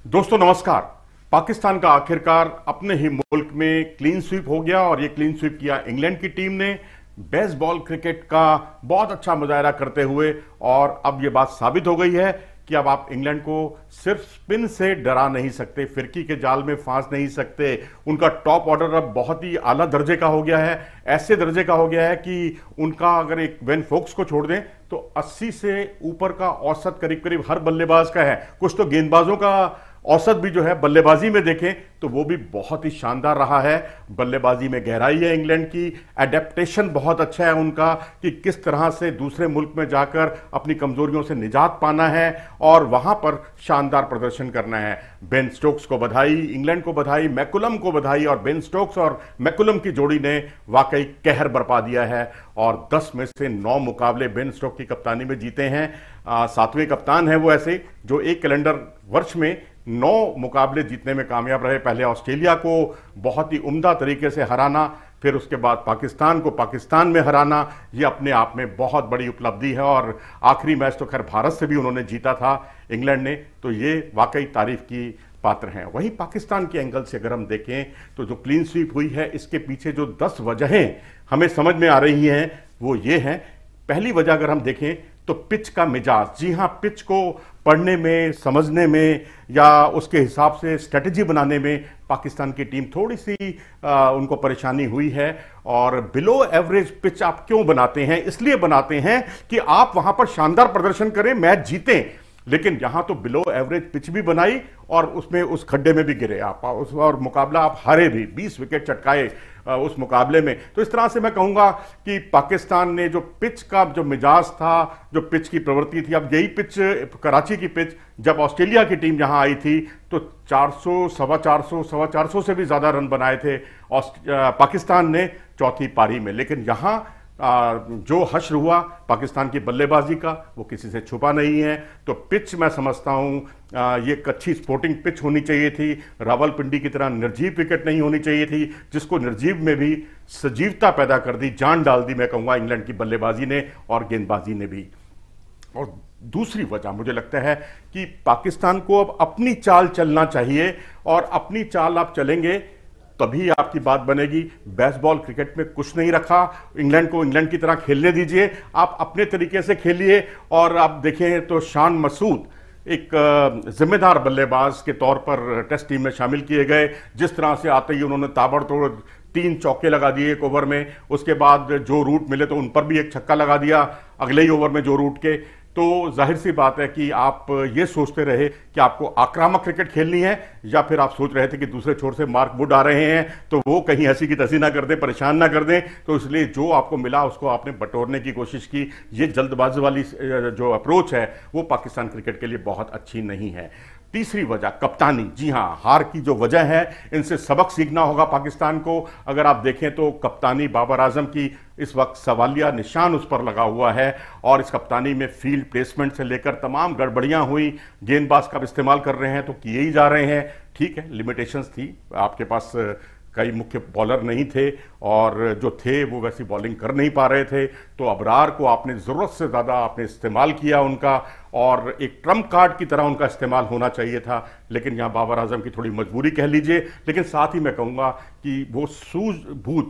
दोस्तों नमस्कार। पाकिस्तान का आखिरकार अपने ही मुल्क में क्लीन स्वीप हो गया और ये क्लीन स्वीप किया इंग्लैंड की टीम ने बेसबॉल क्रिकेट का बहुत अच्छा मुजाहरा करते हुए। और अब ये बात साबित हो गई है कि अब आप इंग्लैंड को सिर्फ स्पिन से डरा नहीं सकते, फिरकी के जाल में फांस नहीं सकते। उनका टॉप ऑर्डर अब बहुत ही आला दर्जे का हो गया है, ऐसे दर्जे का हो गया है कि उनका अगर एक बेन फोक्स को छोड़ दें तो 80 से ऊपर का औसत करीब करीब हर बल्लेबाज का है। कुछ तो गेंदबाजों का औसत भी जो है बल्लेबाजी में देखें तो वो भी बहुत ही शानदार रहा है। बल्लेबाजी में गहराई है इंग्लैंड की, एडेप्टेशन बहुत अच्छा है उनका कि किस तरह से दूसरे मुल्क में जाकर अपनी कमजोरियों से निजात पाना है और वहां पर शानदार प्रदर्शन करना है। बेन स्टोक्स को बधाई, इंग्लैंड को बधाई, मैकुलम को बधाई। और बेन स्टोक्स और मैकुलम की जोड़ी ने वाकई कहर बरपा दिया है और 10 में से 9 मुकाबले बेन स्टोक्स की कप्तानी में जीते हैं। 7वें कप्तान है वो ऐसे जो एक कैलेंडर वर्ष में 9 मुकाबले जीतने में कामयाब रहे। पहले ऑस्ट्रेलिया को बहुत ही उम्दा तरीके से हराना, फिर उसके बाद पाकिस्तान को पाकिस्तान में हराना, ये अपने आप में बहुत बड़ी उपलब्धि है। और आखिरी मैच तो खैर भारत से भी उन्होंने जीता था इंग्लैंड ने, तो ये वाकई तारीफ की पात्र हैं। वहीं पाकिस्तान के एंगल से अगर हम देखें तो जो क्लीन स्वीप हुई है इसके पीछे जो 10 वजहें हमें समझ में आ रही हैं वो ये हैं। पहली वजह अगर हम देखें तो पिच का मिजाज। जी हां, पिच को पढ़ने में, समझने में या उसके हिसाब से स्ट्रेटजी बनाने में पाकिस्तान की टीम थोड़ी सी उनको परेशानी हुई है। और बिलो एवरेज पिच आप क्यों बनाते हैं? इसलिए बनाते हैं कि आप वहां पर शानदार प्रदर्शन करें, मैच जीतें। लेकिन यहां तो बिलो एवरेज पिच भी बनाई और उसमें उस खड्डे में भी गिरे आप और मुकाबला आप हारे भी, 20 विकेट चटकाए उस मुकाबले में। तो इस तरह से मैं कहूंगा कि पाकिस्तान ने जो पिच का जो मिजाज था, जो पिच की प्रवृत्ति थी, अब यही पिच कराची की पिच जब ऑस्ट्रेलिया की टीम यहां आई थी तो 400, सवा 400 से भी ज्यादा रन बनाए थे पाकिस्तान ने चौथी पारी में। लेकिन यहां जो हश्र हुआ पाकिस्तान की बल्लेबाजी का वो किसी से छुपा नहीं है। तो पिच मैं समझता हूं ये एक अच्छी स्पोर्टिंग पिच होनी चाहिए थी। रावलपिंडी की तरह निर्जीव विकेट नहीं होनी चाहिए थी, जिसको निर्जीव में भी सजीवता पैदा कर दी, जान डाल दी मैं कहूंगा इंग्लैंड की बल्लेबाजी ने और गेंदबाजी ने भी। और दूसरी वजह मुझे लगता है कि पाकिस्तान को अब अपनी चाल चलना चाहिए और अपनी चाल आप चलेंगे तभी आपकी बात बनेगी। बेसबॉल क्रिकेट में कुछ नहीं रखा, इंग्लैंड को इंग्लैंड की तरह खेलने दीजिए, आप अपने तरीके से खेलिए। और आप देखें तो शान मसूद एक जिम्मेदार बल्लेबाज के तौर पर टेस्ट टीम में शामिल किए गए। जिस तरह से आते ही उन्होंने ताबड़तोड़ 3 चौके लगा दिए एक ओवर में, उसके बाद जो रूट मिले तो उन पर भी एक छक्का लगा दिया अगले ही ओवर में जो रूट के। तो जाहिर सी बात है कि आप ये सोचते रहे कि आपको आक्रामक क्रिकेट खेलनी है या फिर आप सोच रहे थे कि दूसरे छोर से मार्क वुड आ रहे हैं तो वो कहीं हंसी की तसी ना कर दें, परेशान ना कर दें। तो इसलिए जो आपको मिला उसको आपने बटोरने की कोशिश की। ये जल्दबाजी वाली जो अप्रोच है वो पाकिस्तान क्रिकेट के लिए बहुत अच्छी नहीं है। तीसरी वजह कप्तानी। जी हां, हार की जो वजह है इनसे सबक सीखना होगा पाकिस्तान को। अगर आप देखें तो कप्तानी बाबर आजम की इस वक्त सवालिया निशान उस पर लगा हुआ है और इस कप्तानी में फील्ड प्लेसमेंट से लेकर तमाम गड़बड़ियां हुई। गेंदबाज का इस्तेमाल कर रहे हैं तो किए ही जा रहे हैं। ठीक है, लिमिटेशंस थी, आपके पास कई मुख्य बॉलर नहीं थे और जो थे वो वैसी बॉलिंग कर नहीं पा रहे थे। तो अबरार को आपने ज़रूरत से ज़्यादा आपने इस्तेमाल किया उनका और एक ट्रम्प कार्ड की तरह उनका इस्तेमाल होना चाहिए था। लेकिन यहाँ बाबर आजम की थोड़ी मजबूरी कह लीजिए, लेकिन साथ ही मैं कहूँगा कि वो सूझबूझ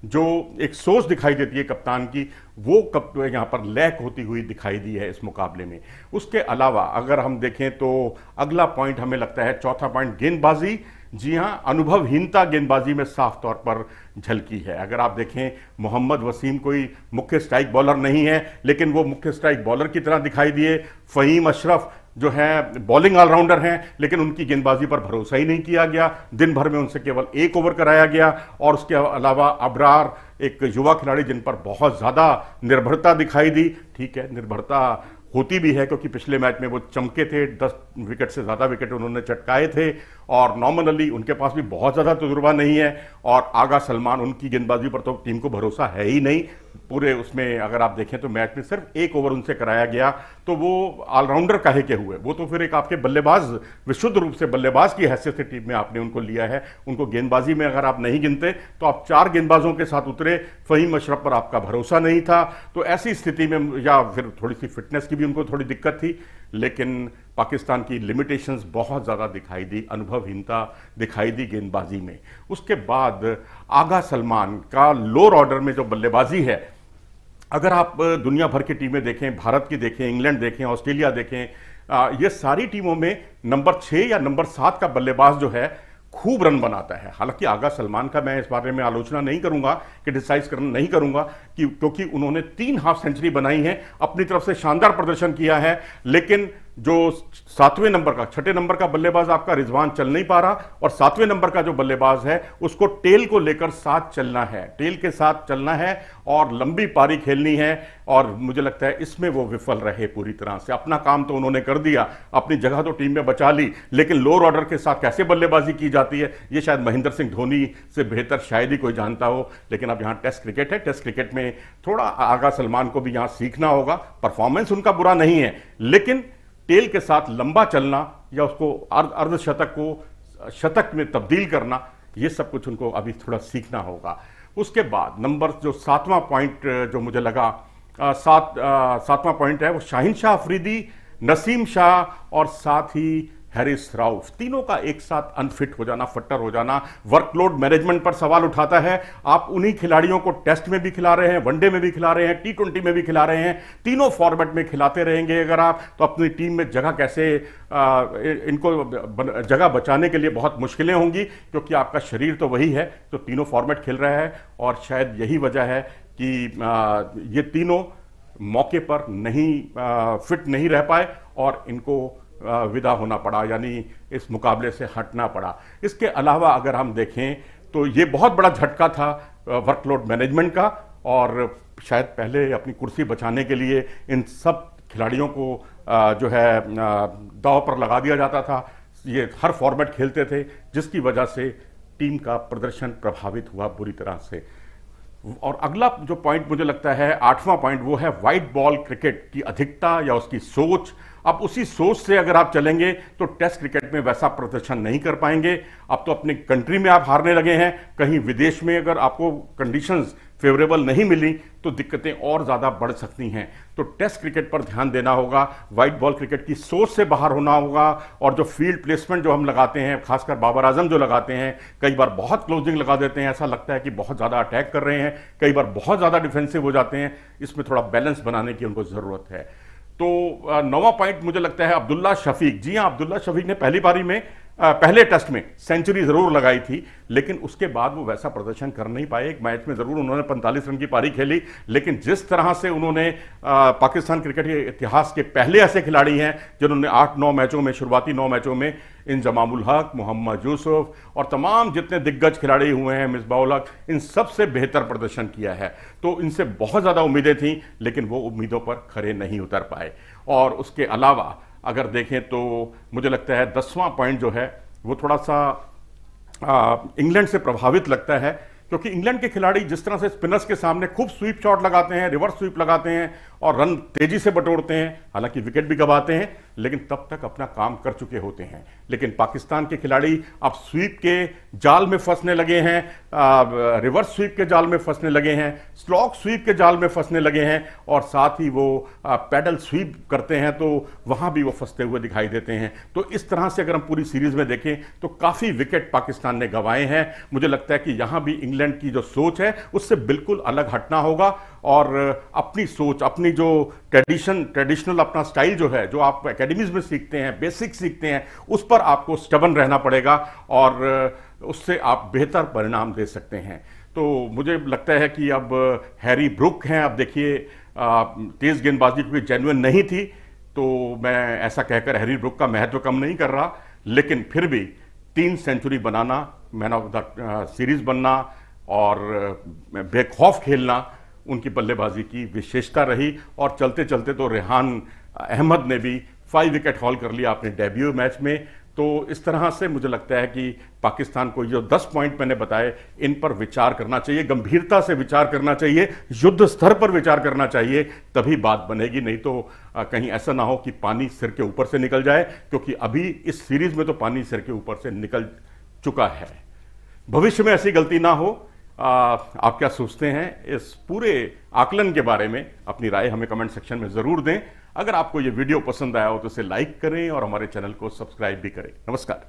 जो एक सोच दिखाई देती है कप्तान की, वो यहाँ पर लैक होती हुई दिखाई दी है इस मुकाबले में। उसके अलावा अगर हम देखें तो अगला पॉइंट हमें लगता है, चौथा पॉइंट, गेंदबाजी। जी हां, अनुभवहीनता गेंदबाजी में साफ तौर पर झलकी है। अगर आप देखें मोहम्मद वसीम कोई मुख्य स्ट्राइक बॉलर नहीं है, लेकिन वो मुख्य स्ट्राइक बॉलर की तरह दिखाई दिए। फ़हीम अशरफ जो है बॉलिंग ऑलराउंडर हैं, लेकिन उनकी गेंदबाजी पर भरोसा ही नहीं किया गया। दिन भर में उनसे केवल 1 ओवर कराया गया। और उसके अलावा अबरार एक युवा खिलाड़ी जिन पर बहुत ज़्यादा निर्भरता दिखाई दी। ठीक है, निर्भरता होती भी है क्योंकि पिछले मैच में वो चमके थे, 10 विकेट से ज़्यादा विकेट उन्होंने चटकाए थे और नॉमिनली उनके पास भी बहुत ज़्यादा तजुर्बा नहीं है। और आगा सलमान, उनकी गेंदबाजी पर तो टीम को भरोसा है ही नहीं। पूरे उसमें अगर आप देखें तो मैच में सिर्फ 1 ओवर उनसे कराया गया, तो वो ऑलराउंडर काहे के हुए? वो तो फिर एक आपके बल्लेबाज, विशुद्ध रूप से बल्लेबाज की हैसियत से टीम में आपने उनको लिया है। उनको गेंदबाजी में अगर आप नहीं गिनते तो आप 4 गेंदबाजों के साथ उतरे, फ़हीम अशरफ पर आपका भरोसा नहीं था। तो ऐसी स्थिति में या फिर थोड़ी सी फिटनेस की भी उनको थोड़ी दिक्कत थी। लेकिन पाकिस्तान की लिमिटेशंस बहुत ज़्यादा दिखाई दी, अनुभवहीनता दिखाई दी गेंदबाजी में। उसके बाद आगा सलमान का लोअर ऑर्डर में जो बल्लेबाजी है, अगर आप दुनिया भर की टीमें देखें, भारत की देखें, इंग्लैंड देखें, ऑस्ट्रेलिया देखें, ये सारी टीमों में नंबर 6 या नंबर 7 का बल्लेबाज जो है खूब रन बनाता है। हालांकि आगा सलमान का मैं इस बारे में आलोचना नहीं करूंगा, क्रिटिसाइज करना नहीं करूंगा, क्योंकि उन्होंने 3 हाफ सेंचुरी बनाई है, अपनी तरफ से शानदार प्रदर्शन किया है। लेकिन जो 7वें नंबर का, 6ठे नंबर का बल्लेबाज आपका रिजवान चल नहीं पा रहा, और 7वें नंबर का जो बल्लेबाज है उसको टेल को लेकर साथ चलना है, टेल के साथ चलना है और लंबी पारी खेलनी है। और मुझे लगता है इसमें वो विफल रहे पूरी तरह से। अपना काम तो उन्होंने कर दिया, अपनी जगह तो टीम में बचा ली, लेकिन लोअर ऑर्डर के साथ कैसे बल्लेबाजी की जाती है ये शायद महेंद्र सिंह धोनी से बेहतर शायद ही कोई जानता हो। लेकिन अब यहाँ टेस्ट क्रिकेट है, टेस्ट क्रिकेट में थोड़ा आगा सलमान को भी यहाँ सीखना होगा। परफॉर्मेंस उनका बुरा नहीं है, लेकिन टेल के साथ लंबा चलना या उसको अर्धशतक को शतक में तब्दील करना, ये सब कुछ उनको अभी थोड़ा सीखना होगा। उसके बाद नंबर जो 7वां पॉइंट जो मुझे लगा, 7वां पॉइंट है वो शाहीन शाह अफरीदी, नसीम शाह और साथ ही हैरिस राउफ, तीनों का एक साथ अनफिट हो जाना, फट्टर हो जाना, वर्कलोड मैनेजमेंट पर सवाल उठाता है। आप उन्हीं खिलाड़ियों को टेस्ट में भी खिला रहे हैं, वनडे में भी खिला रहे हैं, T20 में भी खिला रहे हैं, तीनों फॉर्मेट में खिलाते रहेंगे अगर आप, तो अपनी टीम में जगह कैसे, इनको जगह बचाने के लिए बहुत मुश्किलें होंगी, क्योंकि आपका शरीर तो वही है जो तीनों फॉर्मेट खेल रहा है। और शायद यही वजह है कि ये तीनों मौके पर नहीं फिट नहीं रह पाए और इनको विदा होना पड़ा, यानी इस मुकाबले से हटना पड़ा। इसके अलावा अगर हम देखें तो ये बहुत बड़ा झटका था वर्कलोड मैनेजमेंट का, और शायद पहले अपनी कुर्सी बचाने के लिए इन सब खिलाड़ियों को जो है दांव पर लगा दिया जाता था। ये हर फॉर्मेट खेलते थे, जिसकी वजह से टीम का प्रदर्शन प्रभावित हुआ बुरी तरह से। और अगला जो पॉइंट मुझे लगता है 8वां पॉइंट, वो है वाइट बॉल क्रिकेट की अधिकता या उसकी सोच। अब उसी सोच से अगर आप चलेंगे तो टेस्ट क्रिकेट में वैसा प्रदर्शन नहीं कर पाएंगे। अब तो अपनी कंट्री में आप हारने लगे हैं, कहीं विदेश में अगर आपको कंडीशंस फेवरेबल नहीं मिली तो दिक्कतें और ज़्यादा बढ़ सकती हैं। तो टेस्ट क्रिकेट पर ध्यान देना होगा, वाइट बॉल क्रिकेट की सोच से बाहर होना होगा। और जो फील्ड प्लेसमेंट जो हम लगाते हैं, खासकर बाबर आजम जो लगाते हैं, कई बार बहुत क्लोजिंग लगा देते हैं, ऐसा लगता है कि बहुत ज़्यादा अटैक कर रहे हैं, कई बार बहुत ज़्यादा डिफेंसिव हो जाते हैं। इसमें थोड़ा बैलेंस बनाने की उनको ज़रूरत है। तो 9वां पॉइंट मुझे लगता है अब्दुल्ला शफीक। जी हाँ, अब्दुल्ला शफीक ने पहली पारी में पहले टेस्ट में सेंचुरी जरूर लगाई थी, लेकिन उसके बाद वो वैसा प्रदर्शन कर नहीं पाए। एक मैच में जरूर उन्होंने 45 रन की पारी खेली, लेकिन जिस तरह से उन्होंने पाकिस्तान क्रिकेट के इतिहास के पहले ऐसे खिलाड़ी हैं जिन्होंने 8-9 मैचों में, शुरुआती 9 मैचों में इंजमाम उल हक, मोहम्मद यूसुफ और तमाम जितने दिग्गज खिलाड़ी हुए हैं, मिसबाह उल हक, इन सबसे बेहतर प्रदर्शन किया है। तो इनसे बहुत ज़्यादा उम्मीदें थी, लेकिन वो उम्मीदों पर खरे नहीं उतर पाए। और उसके अलावा अगर देखें तो मुझे लगता है 10वां पॉइंट जो है वो थोड़ा सा इंग्लैंड से प्रभावित लगता है, क्योंकि इंग्लैंड के खिलाड़ी जिस तरह से स्पिनर्स के सामने खूब स्वीप शॉट लगाते हैं, रिवर्स स्वीप लगाते हैं और रन तेजी से बटोरते हैं, हालांकि विकेट भी गंवाते हैं, लेकिन तब तक अपना काम कर चुके होते हैं। लेकिन पाकिस्तान के खिलाड़ी अब स्वीप के जाल में फंसने लगे हैं, रिवर्स स्वीप के जाल में फंसने लगे हैं, स्लॉग स्वीप के जाल में फंसने लगे हैं, और साथ ही वो पैडल स्वीप करते हैं तो वहां भी वो फंसते हुए दिखाई देते हैं। तो इस तरह से अगर हम पूरी सीरीज में देखें तो काफी विकेट पाकिस्तान ने गंवाए हैं। मुझे लगता है कि यहां भी इंग्लैंड की जो सोच है उससे बिल्कुल अलग हटना होगा, और अपनी सोच, अपनी जो ट्रेडिशनल अपना स्टाइल जो है, जो आप एकेडमीज में सीखते हैं, बेसिक सीखते हैं, उस पर आपको स्टबन रहना पड़ेगा, और उससे आप बेहतर परिणाम दे सकते हैं। तो मुझे लगता है कि अब हैरी ब्रुक हैं। अब देखिए, तेज गेंदबाजी कोई जेन्युइन नहीं थी, तो मैं ऐसा कहकर हैरी ब्रुक का महत्व कम नहीं कर रहा, लेकिन फिर भी 3 सेंचुरी बनाना, मैन ऑफ द सीरीज बनना और बेखौफ खेलना उनकी बल्लेबाजी की विशेषता रही। और चलते चलते तो रेहान अहमद ने भी 5 विकेट हॉल कर लिया अपने डेब्यू मैच में। तो इस तरह से मुझे लगता है कि पाकिस्तान को जो 10 पॉइंट मैंने बताए, इन पर विचार करना चाहिए, गंभीरता से विचार करना चाहिए, युद्ध स्तर पर विचार करना चाहिए, तभी बात बनेगी। नहीं तो कहीं ऐसा ना हो कि पानी सिर के ऊपर से निकल जाए, क्योंकि अभी इस सीरीज में तो पानी सिर के ऊपर से निकल चुका है। भविष्य में ऐसी गलती ना हो। आप क्या सोचते हैं इस पूरे आकलन के बारे में? अपनी राय हमें कमेंट सेक्शन में ज़रूर दें। अगर आपको ये वीडियो पसंद आया हो तो इसे लाइक करें और हमारे चैनल को सब्सक्राइब भी करें। नमस्कार।